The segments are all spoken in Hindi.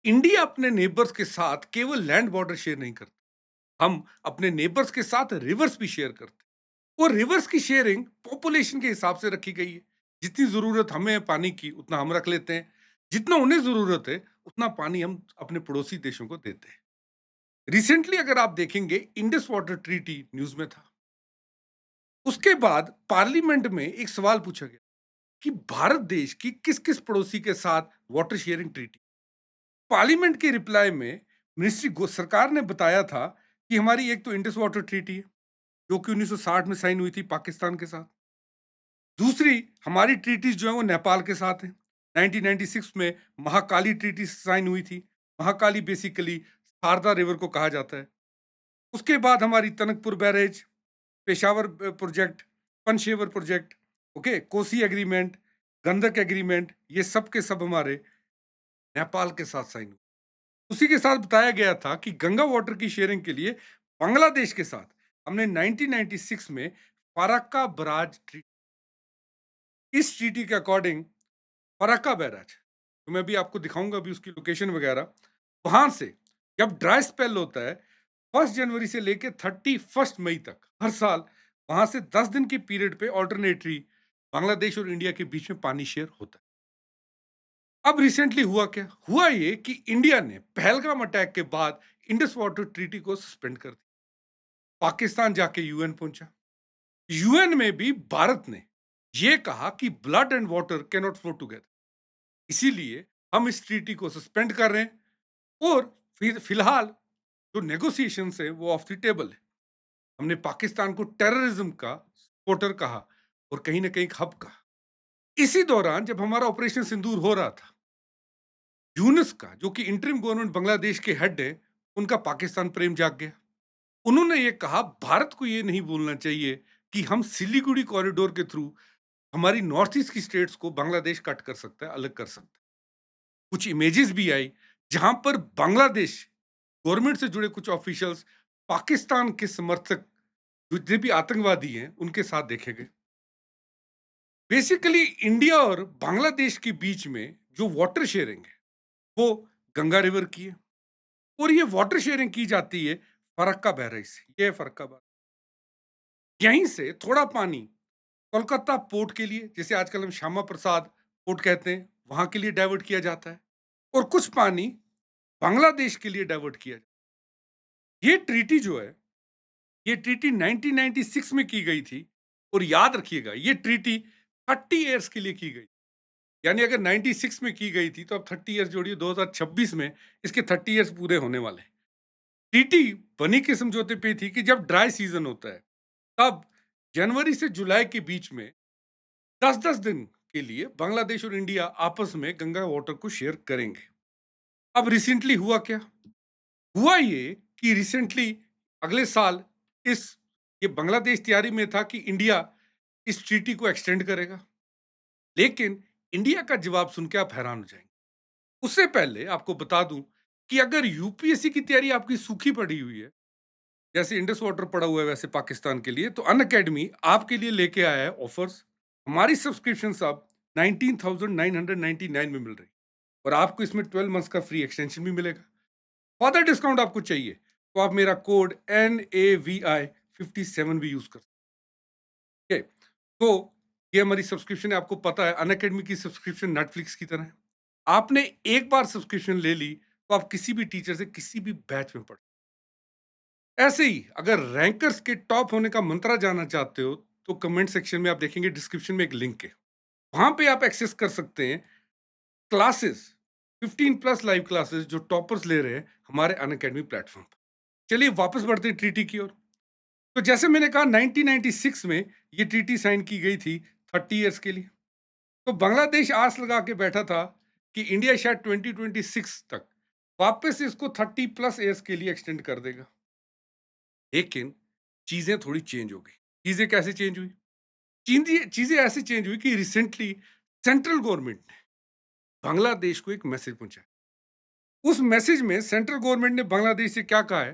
इंडिया अपने नेबर्स के साथ केवल लैंड बॉर्डर शेयर नहीं करता। हम अपने नेबर्स के साथ रिवर्स भी शेयर करते हैं और रिवर्स की शेयरिंग पॉपुलेशन के हिसाब से रखी गई है। जितनी जरूरत हमें है पानी की उतना हम रख लेते हैं। जितना उन्हें जरूरत है उतना पानी हम अपने पड़ोसी देशों को देते हैं। रिसेंटली अगर आप देखेंगे इंडस वाटर ट्रीटी न्यूज में था। उसके बाद पार्लियामेंट में एक सवाल पूछा गया कि भारत देश की किस किस पड़ोसी के साथ वाटर शेयरिंग ट्रीटी। पार्लियामेंट के रिप्लाई में सरकार ने बताया था कि हमारी एक तो इंडस वाटर ट्रीटी है जो कि 1960 में साइन हुई थी पाकिस्तान के साथ। दूसरी हमारी ट्रीटीज जो है वो नेपाल के साथ है। 1996 में महाकाली ट्रीटी साइन हुई थी। महाकाली बेसिकली शारदा रिवर को कहा जाता है। उसके बाद हमारी Tanakpur barrage, Peshawar project, Pancheshwar project, okay, Kosi agreement, Gandak agreement, ये सब के सब हमारे नेपाल के साथ साइन हुए। उसी के साथ बताया गया था कि गंगा वाटर की शेयरिंग के लिए बांग्लादेश के साथ हमने 1996 में फरक्का बराज ट्रीटी। इस ट्रीटी के अकॉर्डिंग फरक्का बैराज, तो मैं भी आपको दिखाऊंगा अभी उसकी लोकेशन वगैरह। वहां से जब ड्राई स्पेल होता है 1 जनवरी से लेकर 31 मई तक हर साल, वहां से 10 दिन की पीरियड पे ऑल्टरनेटरी बांग्लादेश और इंडिया के बीच में पानी शेयर होता है। अब रिसेंटली हुआ क्या हुआ, ये कि इंडिया ने पहलगाम अटैक के बाद इंडस वाटर ट्रीटी को सस्पेंड कर दिया। पाकिस्तान जाके यूएन पहुंचा। यूएन में भी भारत ने यह कहा कि blood and water can not flow together, इसीलिए हम इस ट्रीटी को सस्पेंड कर रहे हैं। और फिर फिलहाल जो नेगोशिएशंस है वो ऑफ द टेबल है। हमने पाकिस्तान को टेररिज्म का सपोर्टर कहा और कहीं ना कहीं हब कहा। इसी दौरान जब हमारा ऑपरेशन सिंदूर हो रहा था, यूनुस का जो कि इंटरिम गवर्नमेंट बांग्लादेश के हेड है, उनका पाकिस्तान प्रेम जाग गया। उन्होंने ये कहा भारत को ये नहीं बोलना चाहिए कि हम सिलीगुड़ी कॉरिडोर के थ्रू हमारी नॉर्थ ईस्ट की स्टेट्स को बांग्लादेश कट कर सकता है, अलग कर सकता है। कुछ इमेजेस भी आई जहां पर बांग्लादेश गवर्नमेंट से जुड़े कुछ ऑफिशियल्स पाकिस्तान के समर्थक जितने भी आतंकवादी हैं उनके साथ देखे गए। बेसिकली इंडिया और बांग्लादेश के बीच में जो वाटर शेयरिंग है वो गंगा रिवर की है। और ये वाटर शेयरिंग की जाती है फरक्का बैरेज से। ये है फरक्का बैरेज। यहीं से थोड़ा पानी कोलकाता पोर्ट के लिए, जिसे आजकल हम श्यामा प्रसाद पोर्ट कहते हैं, वहां के लिए डाइवर्ट किया जाता है। और कुछ पानी बांग्लादेश के लिए डाइवर्ट किया जाता है। ये ट्रीटी जो है, ये ट्रीटी 1996 में की गई थी। और याद रखिएगा ये ट्रीटी 30 इयर्स के लिए की गई। यानी अगर 96 में की गई थी तो अब 30 इयर्स जोड़िए, 2026 में इसके 30 इयर्स पूरे होने वाले हैं। ट्रीटी बनी के समझौते पे थी कि जब ड्राई सीजन होता है तब जनवरी से जुलाई के बीच में 10-10 दिन के लिए बांग्लादेश और इंडिया आपस में गंगा वाटर को शेयर करेंगे। अब रिसेंटली हुआ क्या? हुआ ये कि रिसेंटली अगले साल इस ये बांग्लादेश तैयारी में था कि इंडिया इस ट्रीटी को एक्सटेंड करेगा। लेकिन इंडिया का जवाब सुन के आप हैरान हो जाएंगे। उससे पहले आपको बता दूं कि अगर यूपीएससी की तैयारी आपकी सूखी पड़ी हुई है, जैसे इंडस वाटर पड़ा हुआ है वैसे पाकिस्तान के लिए, तो अन अकेडमी आपके लिए लेके आया है ऑफर्स। हमारी सब्सक्रिप्शन अब 19,999 में मिल रही है और आपको इसमें 12 मंथ्स का फ्री एक्सटेंशन भी मिलेगा। फर्दर डिस्काउंट आपको चाहिए तो आप मेरा कोड NAVI57 भी यूज कर सकते हैं। तो ये हमारी सब्सक्रिप्शन है। आपको पता है अन अकेडमी की सब्सक्रिप्शन नेटफ्लिक्स की तरह है। आपने एक बार सब्सक्रिप्शन ले ली तो आप किसी भी टीचर से किसी भी बैच में पढ़। ऐसे ही अगर रैंकर्स के टॉप होने का मंत्रा जानना चाहते हो तो कमेंट सेक्शन में आप देखेंगे, डिस्क्रिप्शन में एक लिंक है। वहां पे आप एक्सेस कर सकते हैं क्लासेस, 15+ लाइव क्लासेस जो टॉपर्स ले रहे हैं हमारे अन अकेडमी प्लेटफॉर्म पर। चलिए वापस बढ़ते हैं ट्रीटी की ओर। तो जैसे मैंने कहा 1996 में ये ट्रीटी साइन की गई थी 30 इयर्स के लिए। तो बांग्लादेश आस लगा के बैठा था कि इंडिया शायद 2026 तक वापस इसको 30+ इयर्स के लिए एक्सटेंड कर देगा। लेकिन चीजें थोड़ी चेंज हो गई। चीजें कैसे चेंज हुई? चीजें चीजें ऐसे चेंज हुई कि रिसेंटली सेंट्रल गवर्नमेंट ने बांग्लादेश को एक मैसेज पहुंचाया। उस मैसेज में सेंट्रल गवर्नमेंट ने बांग्लादेश से क्या कहा है?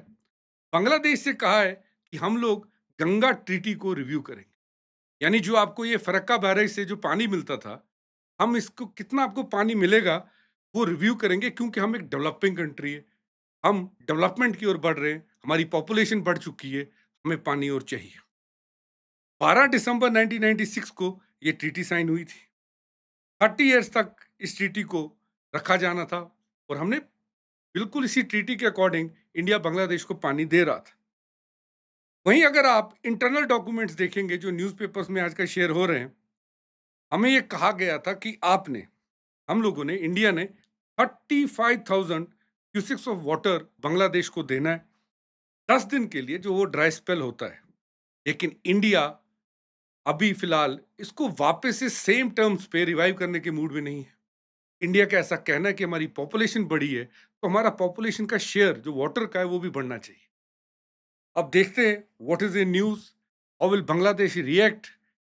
बांग्लादेश से कहा है कि हम लोग गंगा ट्रीटी को रिव्यू करेंगे। यानी जो आपको ये फरक्का बैरेज से जो पानी मिलता था, हम इसको कितना आपको पानी मिलेगा वो रिव्यू करेंगे क्योंकि हम एक डेवलपिंग कंट्री है। हम डेवलपमेंट की ओर बढ़ रहे हैं, हमारी पॉपुलेशन बढ़ चुकी है, हमें पानी और चाहिए। 12 दिसंबर 1996 को ये ट्रीटी साइन हुई थी। 30 इयर्स तक इस ट्रीटी को रखा जाना था और हमने बिल्कुल इसी ट्रीटी के अकॉर्डिंग इंडिया बांग्लादेश को पानी दे रहा था। वहीं अगर आप इंटरनल डॉक्यूमेंट्स देखेंगे जो न्यूज़पेपर्स में आजकल शेयर हो रहे हैं, हमें ये कहा गया था कि हम लोगों ने, इंडिया ने 35,000 क्यूसेक्स ऑफ वाटर बांग्लादेश को देना है 10 दिन के लिए, जो वो ड्राई स्पेल होता है। लेकिन इंडिया अभी फिलहाल इसको वापस से सेम टर्म्स पे रिवाइव करने के मूड में नहीं है। इंडिया का ऐसा कहना है कि हमारी पॉपुलेशन बढ़ी है, तो हमारा पॉपुलेशन का शेयर जो वाटर का है वो भी बढ़ना चाहिए। अब देखते हैं what is in news, how will Bangladesh react,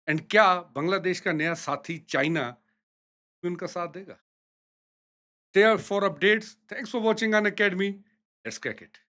and क्या बांग्लादेश का नया साथी चाइना भी उनका साथ देगा? Stay for updates. Thanks for watching An Academy. Let's crack it.